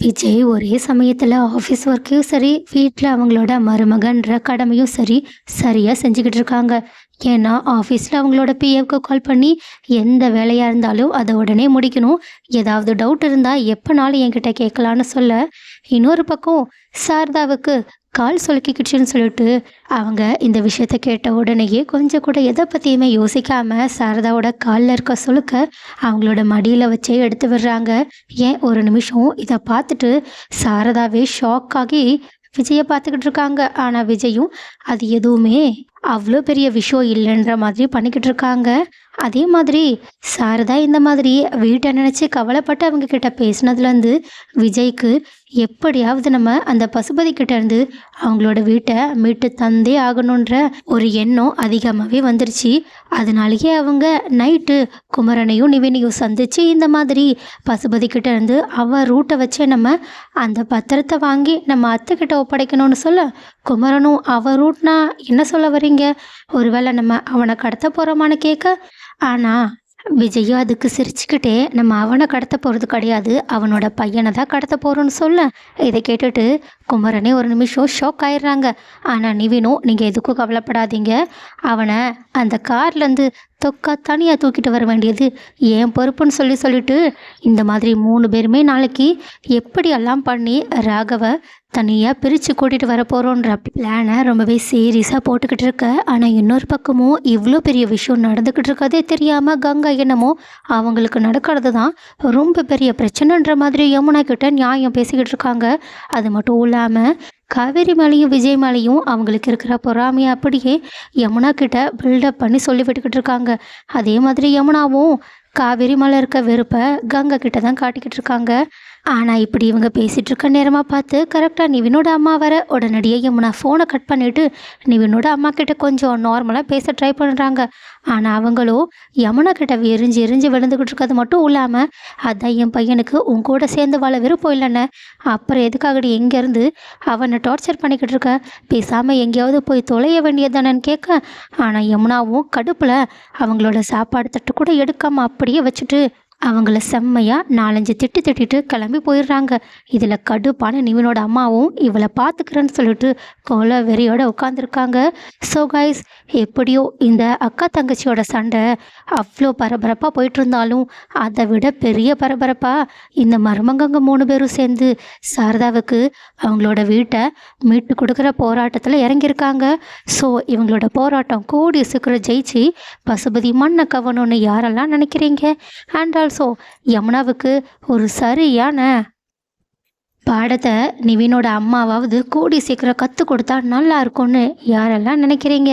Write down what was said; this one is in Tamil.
விஜய் ஒரே சமயத்தில் ஆஃபீஸ் ஒர்க்கையும் சரி, வீட்டில் அவங்களோட மருமகன்ற கடமையும் சரி, சரியாக செஞ்சுக்கிட்டு இருக்காங்க. ஏன்னா ஆஃபீஸில் அவங்களோட பிஏவுக்கு கால் பண்ணி எந்த வேலையாக இருந்தாலும் அதை உடனே முடிக்கணும். ஏதாவது டவுட் இருந்தால் எப்போனாலும் என்கிட்ட கேட்கலான்னு சொல்ல, இன்னொரு பக்கம் சாரதாவுக்கு கால் சொலுக்கிக்கிடுச்சுன்னு சொல்லிட்டு அவங்க இந்த விஷயத்த கேட்ட உடனேயே கொஞ்சம் கூட எதை பற்றியுமே யோசிக்காமல் சாரதாவோட காலில் இருக்க சொலுக்க அவங்களோட மடியில் வச்சே எடுத்து விடுறாங்க. ஏன் ஒரு நிமிஷம் இதை பார்த்துட்டு சாரதாவே ஷாக் ஆகி விஜயை பார்த்துக்கிட்டு இருக்காங்க. ஆனால் விஜயும் அது எதுவுமே அவ்வளோ பெரிய விஷயம் இல்லைன்ற மாதிரி பண்ணிக்கிட்டு இருக்காங்க. அதே மாதிரி சாரதா இந்த மாதிரி வீட்டை நினச்சி கவலைப்பட்டு அவங்க கிட்ட பேசினதுலேருந்து விஜய்க்கு எப்படியாவது நம்ம அந்த பசுபதி கிட்ட இருந்து அவங்களோட வீட்டை மீட்டு தந்தே ஆகணுன்ற ஒரு எண்ணம் அதிகமாகவே வந்துருச்சு. அதனாலேயே அவங்க நைட்டு குமரனையும் நிவினையும் சந்திச்சு இந்த மாதிரி பசுபதி கிட்ட இருந்து அவ ரூட்டை வச்சு நம்ம அந்த பத்திரத்தை வாங்கி நம்ம அத்தைக்கிட்ட ஒப்படைக்கணும்னு சொல்ல, குமரனும் அவ ரூட்னா என்ன சொல்ல வரீங்க, ஒருவேளை நம்ம அவனை கடத்த போகிறோமான்னு கேட்க, ஆனால் விஜயும் அதுக்கு சிரிச்சுக்கிட்டே நம்ம அவனை கடத்த போகிறது கிடையாது, அவனோட பையனை தான் கடத்த போகிறோன்னு சொல்ல, இதை கேட்டுட்டு குமரனே ஒரு நிமிஷம் ஷாக் ஆயிடுறாங்க. ஆனால் நிவினும் நீங்கள் எதுக்கும் கவலைப்படாதீங்க, அவனை அந்த கார்லேருந்து தொக்கா தனியாக தூக்கிட்டு வர வேண்டியது ஏன் பொறுப்புன்னு சொல்லிட்டு இந்த மாதிரி 3 பேருமே நாளைக்கு எப்படியெல்லாம் பண்ணி ராகவை தனியாக பிரித்து கூட்டிகிட்டு வர போகிறோன்ற பிளானை ரொம்பவே சீரியஸாக போட்டுக்கிட்டு இருக்க. ஆனால் இன்னொரு பக்கமும் இவ்வளோ பெரிய விஷயம் நடந்துக்கிட்டு இருக்கதே தெரியாமல் கங்கா என்னமோ அவங்களுக்கு நடக்கிறது தான் ரொம்ப பெரிய பிரச்சனைன்ற மாதிரி யமுனா கிட்ட நியாயம் பேசிக்கிட்டு இருக்காங்க. அது மட்டும் இல்லாமல் காவேரி மேலேயும் விஜய் மேலேயும் அவங்களுக்கு இருக்கிற பொறாமையை அப்படியே யமுனா கிட்ட பில்டப் பண்ணி சொல்லி விட்டுக்கிட்டு இருக்காங்க. அதே மாதிரி யமுனாவும் காவேரி மேலே இருக்க வெறுப்பை கங்கா கிட்ட தான் காட்டிக்கிட்டு இருக்காங்க. ஆனால் இப்படி இவங்க பேசிகிட்டு இருக்க நேரமாக பார்த்து கரெக்டாக நிவினோட அம்மா வர உடனடியாக யமுனா ஃபோனை கட் பண்ணிவிட்டு நிவினோட அம்மா கிட்ட கொஞ்சம் நார்மலாக பேச ட்ரை பண்ணுறாங்க. ஆனால் அவங்களோ யமுனா கிட்ட எரிஞ்சு எரிஞ்சு விழுந்துக்கிட்டு இருக்கிறது மட்டும் இல்லாமல், அதான் என் பையனுக்கு உன் கூட சேர்ந்து வாழ விருப்பம் இல்லைன்னு, அப்புறம் எதுக்காகடி எங்கேருந்து அவனை டார்ச்சர் பண்ணிக்கிட்டு இருக்க, பேசாமல் எங்கேயாவது போய் தொலைய வேண்டியதானன்னு கேட்க, ஆனால் யமுனாவும் கடுப்பில் அவங்களோட சாப்பாடு தட்டு கூட எடுக்காமல் அப்படியே வச்சுட்டு அவங்கள செம்மையாக 4-5 திட்டிட்டு கிளம்பி போயிடுறாங்க. இதில் கடுப்பான நிவினோட அம்மாவும் இவளை பார்த்துக்கிறேன்னு சொல்லிட்டு கொலை வெறியோட உட்காந்துருக்காங்க. ஸோ கைஸ், எப்படியோ இந்த அக்கா தங்கச்சியோட சண்டை அவ்வளோ பரபரப்பாக போயிட்டு இருந்தாலும் அதை விட பெரிய பரபரப்பாக இந்த மருமகங்க 3 பேரும் சேர்ந்து சாரதாவுக்கு அவங்களோட வீட்டை மீட்டு கொடுக்குற போராட்டத்தில் இறங்கியிருக்காங்க. ஸோ இவங்களோட போராட்டம் கூடிய சீக்கிரம் ஜெயிச்சு பசுபதி மண்ணை கவனம்னு யாரெல்லாம் நினைக்கிறீங்க? அண்ட் ஆல்சோ யமுனாவுக்கு ஒரு சரியான பாடத்தை நிவினோட அம்மாவாவது கூடி சீக்கிரம் கற்றுக் கொடுத்தா நல்லா இருக்கும்னு யாரெல்லாம் நினைக்கிறீங்க?